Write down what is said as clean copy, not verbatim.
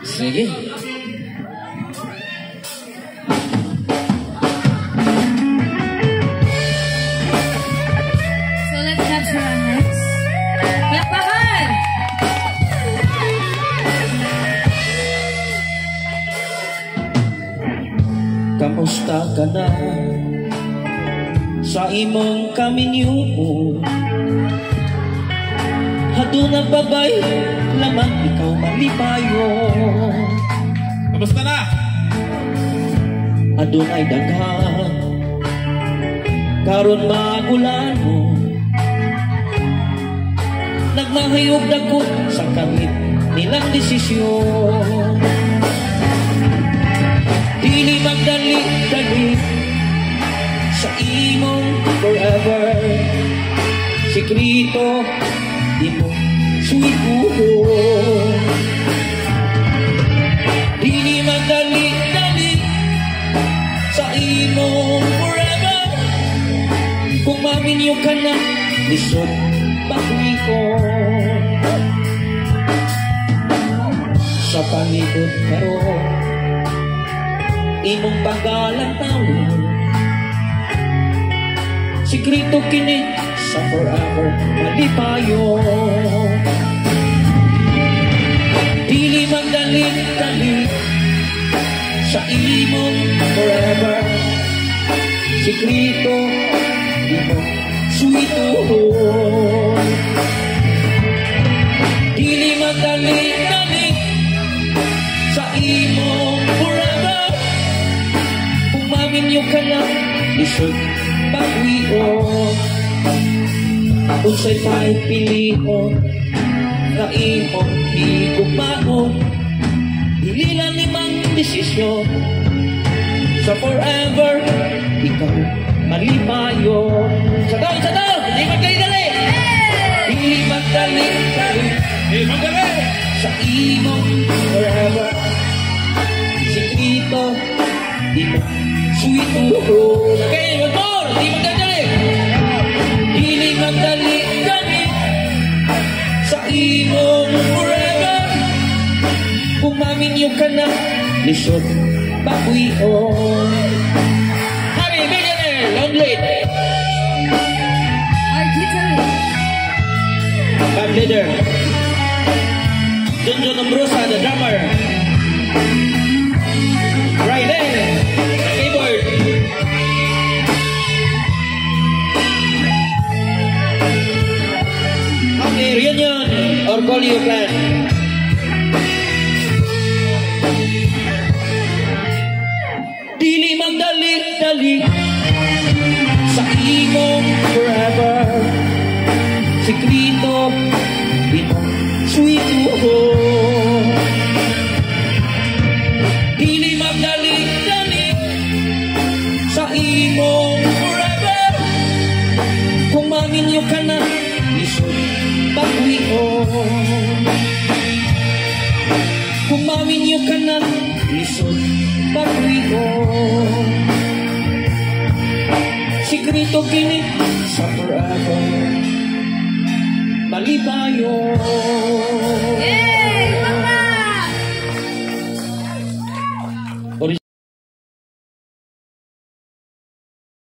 Sige. So let's capture our next. Palakpakan! Kamusta ka na sa imong kaminyo? Haduna babay lamang ikaw malipayo. Kamusta na? Adunay daghan karon magulan mo. Nagmahayog dako sa kamit nilang desisyon. Dili magdali-dali sa imong forever. Sikrito di mo suiguho. Dili magdali-dali sa imong forever. Kung maminyo ka na, lisod bakuy ko. Sa palibot karon imong pagalantawan, sikrito kini sa forever malipayo. Dili magdali-dali sa imong forever. Sikrito di mo suituhon. Dili magdali-dali sa imong forever. Kung maminyo ka na, lisod pag-wion. Unsay pa'y pilion na imong igugmaon. Dili lang limang desisyon sa forever ikaw malipayo. Sadaw! Di magdali-dali! Di magdali-dali! Di magdali! Sa imong forever. Sikrito di mo suituhon. Okay, one more! Di magdali! Dili magdali-dali sa imong forever. Kung maminyo ka na, lisod bakuyon. Happy millionaire, long late. Our guitarist. Band leader Junjun Umbrusa, the drummer. Riley, keyboard. Okay, reunion Orgolio Clan. Dili magdali-dali sa imong forever. Sikrito di mo suituhon. Dili magdali-dali sa imong forever. Kung maminyo ka na, lisod bakuyon. Kung maminyo ka na, lisod bakuyon. Sikrito kini sa forever malipayo. Yeah!